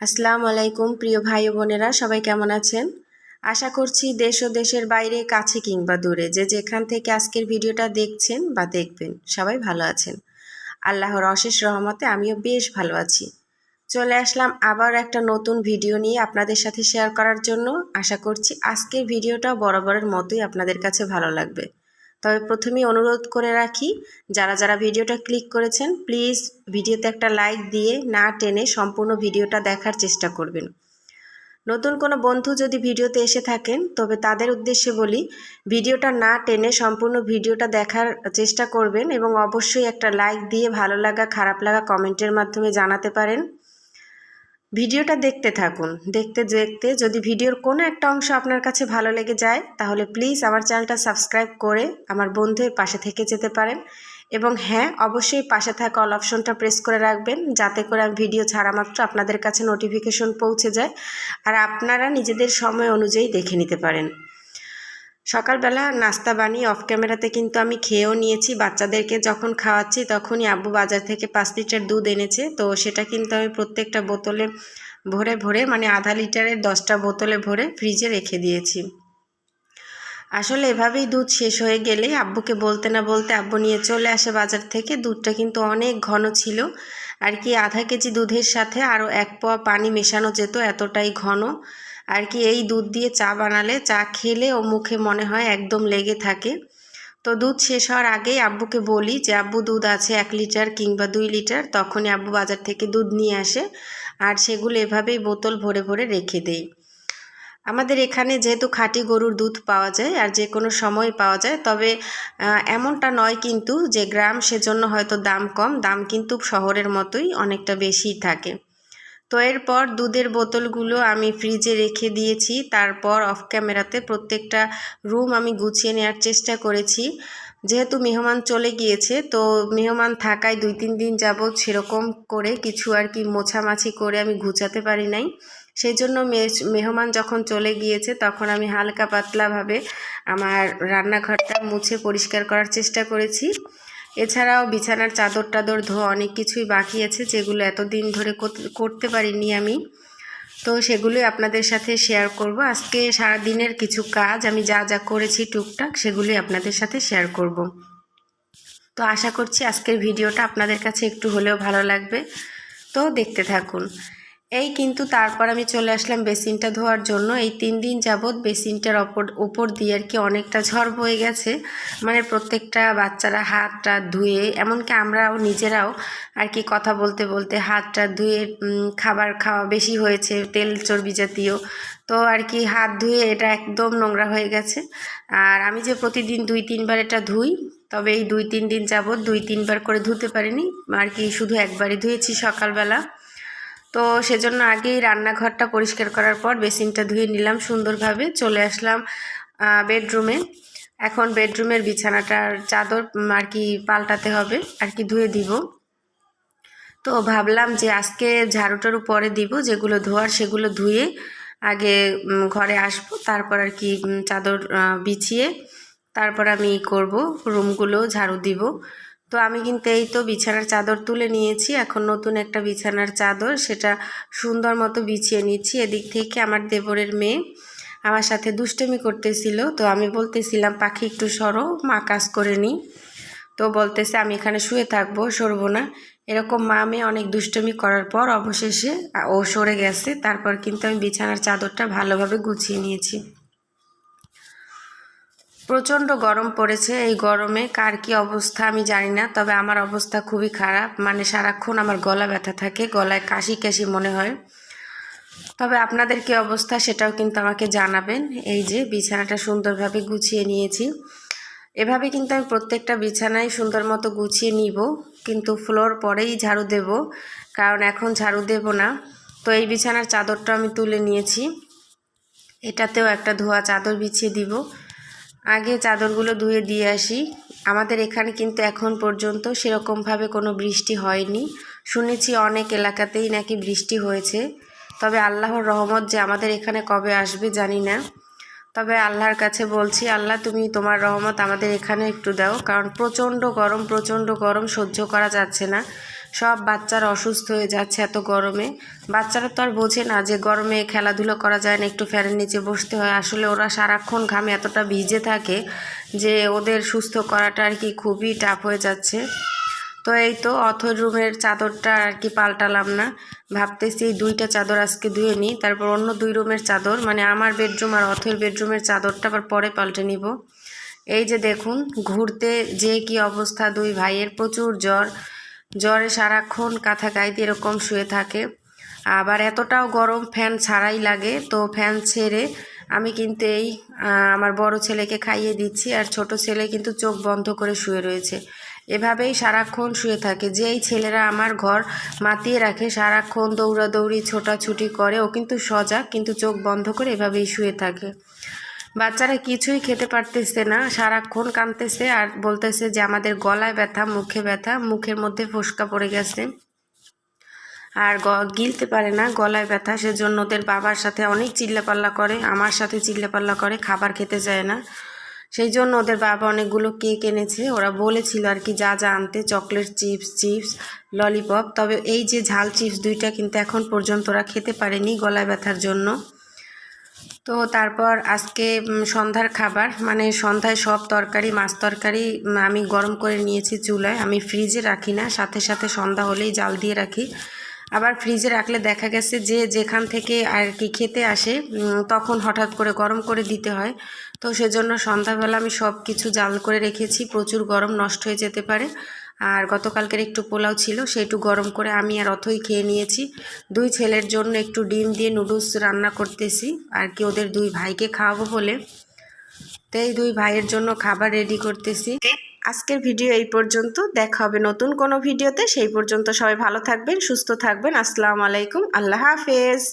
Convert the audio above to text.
আসসালামু আলাইকুম প্রিয় ভাই ও বোনেরা, সবাই কেমন আছেন? আশা করছি দেশ ও দেশের বাইরে, কাছে কিংবা দূরে, যে যেখান থেকে আজকের ভিডিওটা দেখছেন বা দেখবেন, সবাই ভালো আছেন। আল্লাহর অশেষ রহমতে আমিও বেশ ভালো আছি। চলে আসলাম আবার একটা নতুন ভিডিও নিয়ে আপনাদের সাথে শেয়ার করার জন্য। আশা করছি আজকের ভিডিওটা বরাবরের মতোই আপনাদের কাছে ভালো লাগবে। তবে প্রথমেই অনুরোধ করে রাখি, যারা যারা ভিডিওটা ক্লিক করেছেন প্লিজ ভিডিওতে একটা লাইক দিয়ে না টেনে সম্পূর্ণ ভিডিওটা দেখার চেষ্টা করবেন। নতুন কোনো বন্ধু যদি ভিডিওতে এসে থাকেন তবে তাদের উদ্দেশ্যে বলি, ভিডিওটা না টেনে সম্পূর্ণ ভিডিওটা দেখার চেষ্টা করবেন এবং অবশ্যই একটা লাইক দিয়ে ভালো লাগা খারাপ লাগা কমেন্টের মাধ্যমে জানাতে পারেন। ভিডিওটা দেখতে থাকুন। দেখতে দেখতে যদি ভিডিওর কোনো একটা অংশ আপনার কাছে ভালো লেগে যায় তাহলে প্লিজ আমার চ্যানেলটা সাবস্ক্রাইব করে আমার বন্ধুর পাশে থেকে যেতে পারেন। এবং হ্যাঁ, অবশ্যই পাশে থাকা অল অপশনটা প্রেস করে রাখবেন, যাতে করে আমি ভিডিও ছাড়া মাত্র আপনাদের কাছে নোটিফিকেশন পৌঁছে যায় আর আপনারা নিজেদের সময় অনুযায়ী দেখে নিতে পারেন। সকালবেলা নাস্তা বানিয়ে অফ ক্যামেরাতে কিন্তু আমি খেয়েও নিয়েছি। বাচ্চাদেরকে যখন খাওয়াচ্ছি তখনই আব্বু বাজার থেকে 5 লিটার দুধ এনেছে, তো সেটা কিন্তু আমি প্রত্যেকটা বোতলে ভরে ভরে মানে আধা লিটারের 10টা বোতলে ভরে ফ্রিজে রেখে দিয়েছি। আসলে এভাবেই দুধ শেষ হয়ে গেলে আব্বুকে বলতে না বলতে আব্বু নিয়ে চলে আসে বাজার থেকে। দুধটা কিন্তু অনেক ঘন ছিল আর কি, আধা কেজি দুধের সাথে আরও 1 পোয়া পানি মেশানো যেত, এতটাই ঘন আর কি। এই দুধ দিয়ে চা বানালে চা খেলে ও মুখে মনে হয় একদম লেগে থাকে। তো দুধ শেষ হওয়ার আগেই আব্বুকে বলি যে আব্বু দুধ আছে 1 লিটার কিংবা 2 লিটার, তখনই আব্বু বাজার থেকে দুধ নিয়ে আসে আর সেগুলো এভাবেই বোতল ভরে ভরে রেখে দেই। আমাদের এখানে যেহেতু খাঁটি গরুর দুধ পাওয়া যায় আর যে কোনো সময় পাওয়া যায়, তবে এমনটা নয় কিন্তু যে গ্রাম সেজন্য হয়তো দাম কম, দাম কিন্তু শহরের মতোই অনেকটা বেশিই থাকে। তো এরপর দুধের বোতলগুলো আমি ফ্রিজে রেখে দিয়েছি। তারপর অফ ক্যামেরাতে প্রত্যেকটা রুম আমি গুছিয়ে নেওয়ার চেষ্টা করেছি। যেহেতু মেহমান চলে গিয়েছে, তো মেহমান থাকায় 2-3 দিন যাবৎ সেরকম করে কিছু আর কি মোছামাছি করে আমি গুছাতে পারি নাই। সেই জন্য মেহমান যখন চলে গিয়েছে তখন আমি হালকা পাতলাভাবে আমার রান্নাঘরটা মুছে পরিষ্কার করার চেষ্টা করেছি। এছাড়াও বিছানার চাদর টাদর ধোয়া অনেক কিছুই বাকি আছে, যেগুলো এতদিন ধরে করতে পারিনি আমি। তো সেগুলোই আপনাদের সাথে শেয়ার করব। আজকে সারা দিনের কিছু কাজ আমি যা যা করেছি টুকটাক সেগুলি আপনাদের সাথে শেয়ার করব। তো আশা করছি আজকের ভিডিওটা আপনাদের কাছে একটু হলেও ভালো লাগবে, তো দেখতে থাকুন। এই কিন্তু তারপর আমি চলে আসলাম বেসিনটা ধোয়ার জন্য। এই 3 দিন যাবৎ বেসিনটার উপর দিয়ে আর কি অনেকটা ঝড় বয়ে গেছে, মানে প্রত্যেকটা বাচ্চারা হাতটা ধুয়ে, এমনকি আমরাও নিজেরাও আর কি কথা বলতে বলতে হাতটা ধুয়ে খাবার খাওয়া বেশি হয়েছে তেল চর্বি জাতীয়, তো আর কি হাত ধুয়ে এটা একদম নোংরা হয়ে গেছে। আর আমি যে প্রতিদিন 2-3 বার এটা ধুই, তবে এই 2-3 দিন যাবৎ 2-3 বার করে ধুতে পারিনি আর কি, শুধু একবারই ধুয়েছি সকালবেলা। তো সেজন্য আগেই রান্নাঘরটা পরিষ্কার করার পর বেসিনটা ধুয়ে নিলাম সুন্দরভাবে। চলে আসলাম বেডরুমে। এখন বেডরুমের বিছানাটার চাদর আর কি পাল্টাতে হবে আর কি, ধুয়ে দিব। তো ভাবলাম যে আজকে ঝাড়ুটারও পরে দিব, যেগুলো ধোয়ার সেগুলো ধুয়ে আগে ঘরে আসবো, তারপর আর কি চাদর বিছিয়ে তারপর আমি করব, রুমগুলো ঝাড়ু দিব। তো আমি কিন্তু এই তো বিছানার চাদর তুলে নিয়েছি, এখন নতুন একটা বিছানার চাদর সেটা সুন্দর মতো বিছিয়ে নিচ্ছি। এদিক থেকে আমার দেবরের মেয়ে আমার সাথে দুষ্টুমি করতেছিল, তো আমি বলতেছিলাম পাখি একটু সরো, মা কাজ করে নিই। তো বলতেছে আমি এখানে শুয়ে থাকবো, সরবো না। এরকম মা মেয়ে অনেক দুষ্টুমি করার পর অবশেষে ও সরে গেছে। তারপর কিন্তু আমি বিছানার চাদরটা ভালোভাবে গুছিয়ে নিয়েছি। প্রচণ্ড গরম পড়েছে, এই গরমে কার কী অবস্থা আমি জানি না, তবে আমার অবস্থা খুবই খারাপ, মানে সারাক্ষণ আমার গলা ব্যথা থাকে, গলায় কাশি কাশি মনে হয়। তবে আপনাদের কী অবস্থা সেটাও কিন্তু আমাকে জানাবেন। এই যে বিছানাটা সুন্দরভাবে গুছিয়ে নিয়েছি, এভাবে কিন্তু আমি প্রত্যেকটা বিছানায় সুন্দর মতো গুছিয়ে নিব, কিন্তু ফ্লোর পরেই ঝাড়ু দেব, কারণ এখন ঝাড়ু দেব না। তো এই বিছানার চাদরটা আমি তুলে নিয়েছি, এটাতেও একটা ধোয়া চাদর বিছিয়ে দিব। আগে চাদরগুলো ধুয়ে দিয়ে আসি। আমাদের এখানে কিন্তু এখন পর্যন্ত সেরকমভাবে কোনো বৃষ্টি হয়নি, শুনেছি অনেক এলাকাতেই নাকি বৃষ্টি হয়েছে, তবে আল্লাহর রহমত যে আমাদের এখানে কবে আসবে জানি না। তবে আল্লাহর কাছে বলছি, আল্লাহ তুমি তোমার রহমত আমাদের এখানে একটু দাও, কারণ প্রচণ্ড গরম সহ্য করা যাচ্ছে না। সব বাচ্চারা অসুস্থ হয়ে যাচ্ছে এত গরমে। বাচ্চারা তো আর বোঝে না যে গরমে খেলাধুলো করা যায় না, একটু ফ্যানের নিচে বসতে হয়। আসলে ওরা সারাক্ষণ ঘামে এতটা ভিজে থাকে যে ওদের সুস্থ করাটা আর কি খুবই টাফ হয়ে যাচ্ছে। তো এই তো অথর রুমের চাদরটা আর কি পাল্টালাম না, ভাবতেছি এই 2টা চাদর আজকে ধুয়ে নিই, তারপর অন্য 2 রুমের চাদর মানে আমার বেডরুম আর অথর বেডরুমের চাদরটা আবার পরে পাল্টে নিব। এই যে দেখুন ঘুরতে যে কি অবস্থা, 2 ভাইয়ের প্রচুর জ্বরে সারাক্ষণ কাঁথা গায়ে দিয়ে এরকম শুয়ে থাকে। আবার এতটাও গরম ফ্যান ছাড়াই লাগে, তো ফ্যান ছেড়ে আমি কিন্তু এই আমার বড় ছেলেকে খাইয়ে দিচ্ছি, আর ছোট ছেলে কিন্তু চোখ বন্ধ করে শুয়ে রয়েছে। এভাবেই সারাক্ষণ শুয়ে থাকে। যেই ছেলেরা আমার ঘর মাতিয়ে রাখে, সারাক্ষণ দৌড়াদৌড়ি ছোটাছুটি করে, ও কিন্তু সজাগ, কিন্তু চোখ বন্ধ করে এভাবেই শুয়ে থাকে। বাচ্চারা কিছুই খেতে পারতেছে না, সারাক্ষণ কাঁদতেছে আর বলতেছে যে আমাদের গলায় ব্যথা, মুখে ব্যথা, মুখের মধ্যে ফোসকা পড়ে গেছে আর গিলতে পারে না, গলায় ব্যথা। সেজন্য ওদের বাবার সাথে অনেক চিল্লাপাল্লা করে, আমার সাথে চিল্লাপাল্লা করে, খাবার খেতে চায় না। সেই জন্য ওদের বাবা অনেকগুলো কেক এনেছে, ওরা বলেছিল আর কি যা যা আনতে, চকলেট চিপস, ললিপপ। তবে এই যে ঝাল চিপস 2টা কিন্তু এখন পর্যন্ত ওরা খেতে পারেনি গলায় ব্যথার জন্য। তো তারপর আজকে সন্ধ্যার খাবার মানে সন্ধ্যায় সব তরকারি, মাছ তরকারি আমি গরম করে নিয়েছি চুলায়। আমি ফ্রিজে রাখি না, সাথে সাথে সন্ধ্যা হলেই জাল দিয়ে রাখি। আবার ফ্রিজে রাখলে দেখা গেছে যে যেখান থেকে আর কি খেতে আসে তখন হঠাৎ করে গরম করে দিতে হয়। তো সেজন্য সন্ধ্যাবেলা আমি সব কিছু জাল করে রেখেছি, প্রচুর গরম নষ্ট হয়ে যেতে পারে। আর গতকালকের একটু পোলাও ছিল, সেইটু গরম করে আমি আর অথই খেয়ে নিয়েছি। 2 ছেলের জন্য একটু ডিম দিয়ে নুডলস রান্না করতেছি আর কি, ওদের 2 ভাইকে খাওয়াবো বলে। তো এই 2 ভাইয়ের জন্য খাবার রেডি করতেছি। আজকের ভিডিও এই পর্যন্ত, দেখা হবে নতুন কোনো ভিডিওতে। সেই পর্যন্ত সবাই ভালো থাকবেন, সুস্থ থাকবেন। আসসালামু আলাইকুম, আল্লাহ হাফেজ।